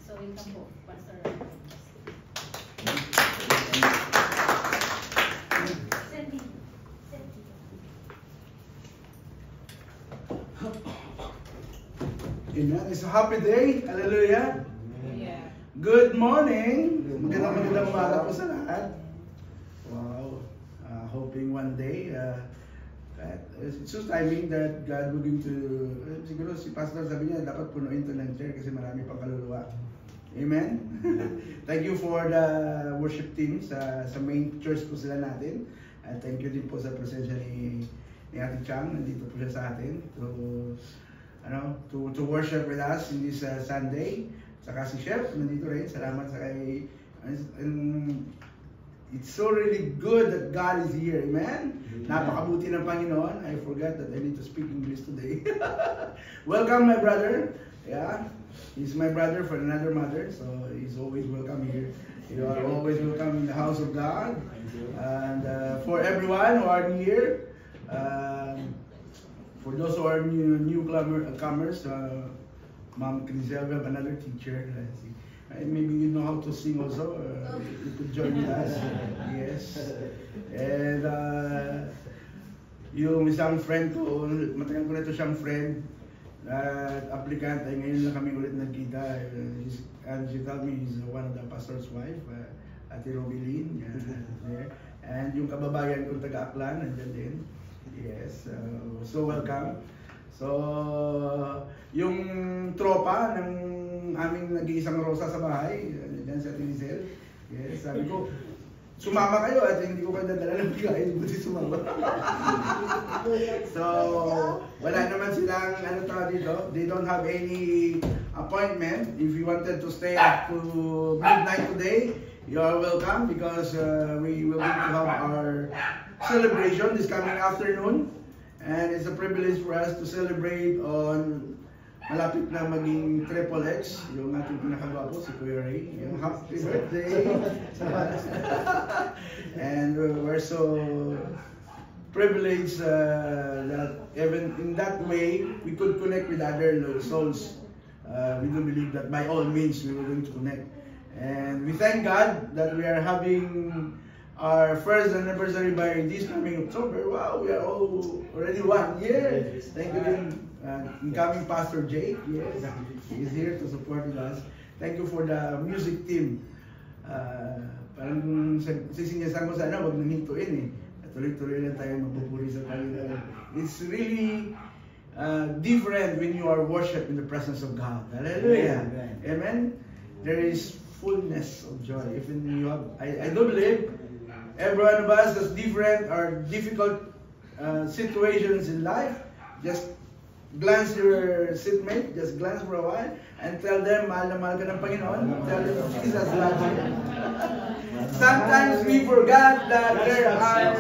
So, welcome po, Pastor. Amen. It's a happy day. Hallelujah. Yeah. Good morning. Magandang umaga po sa lahat. Wow. Hoping one day, it's just timing that God will going to, siguro si Pastor sabi niya, dapat punuin to ng chair kasi marami pang kaluluwa. Amen. Thank you for the worship team sa main church po sila natin. At thank you din po sa presensya ni Ate Chang. Nandito po siya sa atin to worship with us in this Sunday. Saka si Chef, nandito rin. Salamat sa kay... It's so really good that God is here. Amen? Napakabuti ng Panginoon. I forgot that I need to speak English today. Welcome, my brother. Yeah, he's my brother for another mother. So he's always welcome here. You are always welcome in the house of God. And for everyone who are here, for those who are newcomers, Ma'am Crizel, we have another teacher. Maybe you know how to sing also. You could join us. Yes. And yung isang friend ko, matagal ko na ito siyang friend, applicant, ay ngayon lang kami ulit nagkita. And she told me he's one of the pastor's wife, Ate Robilin. And yung kababayan kong taga-Aklan, nandiyan din. Yes, so welcome. So, yung tropa ng aming nag-iisang rosa sa bahay, dyan sa Tinisel, yes, sabi ko, sumama kayo at hindi ko kayo dadala ng pagkain, buti sumama. So, wala naman silang dito, they don't have any appointment. If you wanted to stay up to midnight today, you are welcome because we will need to have our celebration this coming afternoon. And it's a privilege for us to celebrate on malapit na maging Triple X, yung ating pinakagwapo, si Kuya Ray. Yung happy birthday! And we're so privileged that even in that way, we could connect with other souls. We do believe that by all means, we were going to connect. And we thank God that we are having our first anniversary by this coming October. Wow, we are all already 1 year. Thank you again, incoming Pastor Jake. Yes, he's here to support us. Thank you for the music team. Parang sisinyasan ko sana, wag nang hintuin eh. Tuloy-tuloy lang tayo magpupuri sa Panginoon. It's really different when you are worship in the presence of God. Hallelujah. Amen. There is fullness of joy. Even you have, I do believe every one of us has different or difficult situations in life. Just glance your seatmate, just glance for a while, and tell them, mahal na mahal ka ng Panginoon. Tell them, Jesus loves you. Sometimes we forgot that there are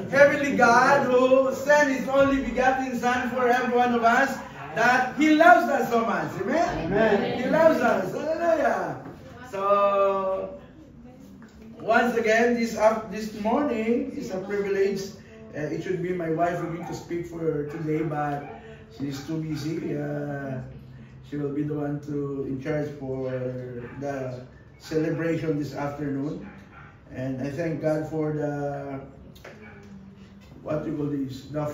heavenly God who sent His only begotten Son for every one of us, that He loves us so much. Amen? Amen. He loves us. Hallelujah. So, once again, this morning is a privilege. It should be my wife who's going to speak for today, but she's too busy. She will be the one in charge for the celebration this afternoon. And I thank God for the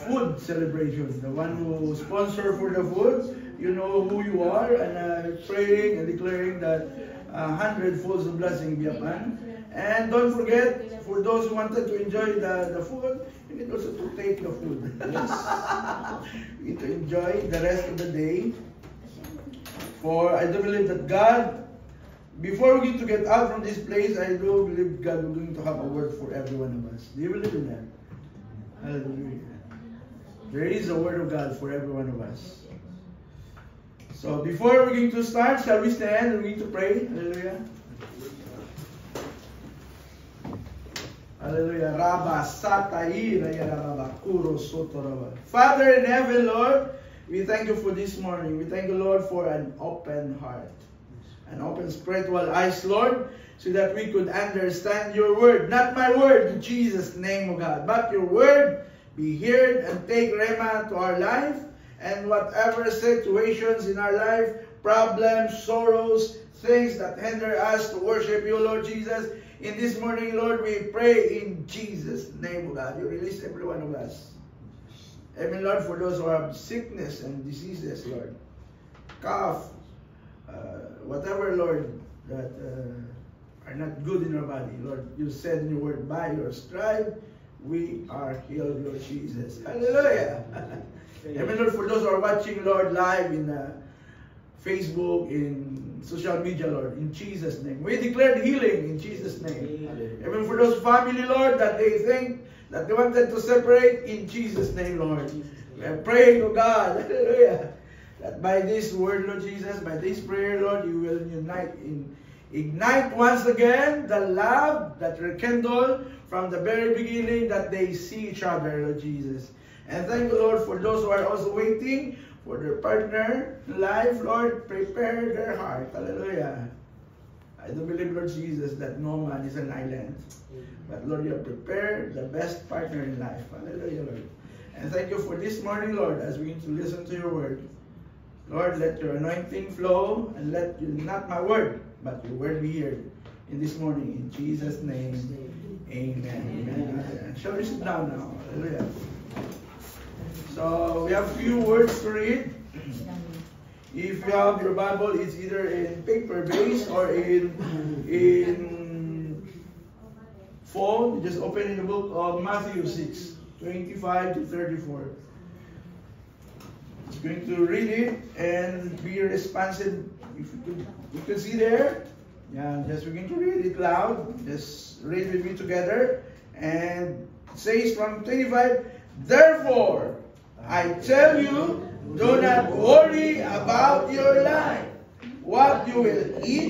food celebration. The one who sponsor for the food. You know who you are, and praying and declaring that 100-fold of blessing be upon. And don't forget, for those who wanted to enjoy the food, you need also to take the food. Yes. You need to enjoy the rest of the day. For I do believe that God, before we get to get out from this place, I do believe God is going to have a word for every one of us. Do you believe in that? Hallelujah. There is a word of God for every one of us. So before we're going to start, shall we stand and we're going to pray? Hallelujah. Hallelujah. Father in heaven, Lord, we thank you for this morning. We thank you, Lord, for an open heart, an open spiritual eyes, Lord, so that we could understand your word. Not my word, in Jesus' name, O God, but your word be heard and take rema to our life. and whatever situations in our life, problems, sorrows, things that hinder us to worship you, Lord Jesus. In this morning, Lord, we pray in Jesus' name, God. You release every one of us. Amen, Lord, for those who have sickness and diseases, Lord. Cough, whatever, Lord, that are not good in our body. Lord, you said in your word, by your stripe, we are healed, Lord Jesus. Hallelujah. Amen, Lord, for those who are watching, Lord, live in Facebook, in social media, Lord, in Jesus' name. We declare healing in Jesus' name. Amen, for those family, Lord, that they think that they wanted to separate, in Jesus' name, Lord. We are praying to God, hallelujah, that by this word, Lord Jesus, by this prayer, Lord, you will ignite once again the love that rekindled from the very beginning, that they see each other, Lord Jesus. And thank you, Lord, for those who are also waiting for their partner in life, Lord, prepare their heart. Hallelujah. I do believe, Lord Jesus, that no man is an island. But Lord, you have prepared the best partner in life. Hallelujah, Lord. And thank you for this morning, Lord, as we need to listen to your word. Lord, let your anointing flow, and let you, not my word, but your word be heard in this morning. In Jesus' name, amen. Amen. Shall we sit down now? Hallelujah. So we have few words to read. If you have your Bible, it's either in paper base or in phone. Just open in the book of Matthew 6, 25 to 34. It's going to read it and be responsive. If you could see there. Yeah, just begin to read it loud. Just read with me together. And it says from 25, therefore, I tell you, do not worry about your life, what you will eat,